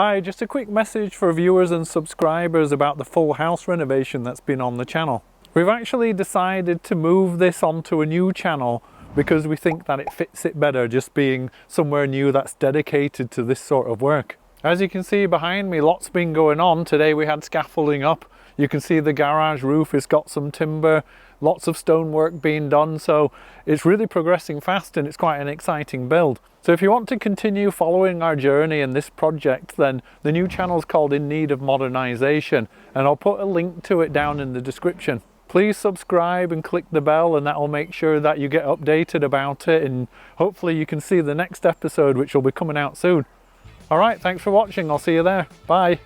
Hi, just a quick message for viewers and subscribers about the full house renovation that's been on the channel. We've actually decided to move this onto a new channel because we think that it fits it better just being somewhere new that's dedicated to this sort of work. As you can see behind me, lots been going on. Today we had scaffolding up. You can see the garage roof has got some timber, lots of stonework being done, so it's really progressing fast and it's quite an exciting build. So if you want to continue following our journey in this project, then the new channel is called In Need of Modernisation, and I'll put a link to it down in the description. Please subscribe and click the bell, and that will make sure that you get updated about it, and hopefully you can see the next episode, which will be coming out soon. Alright, thanks for watching. I'll see you there. Bye.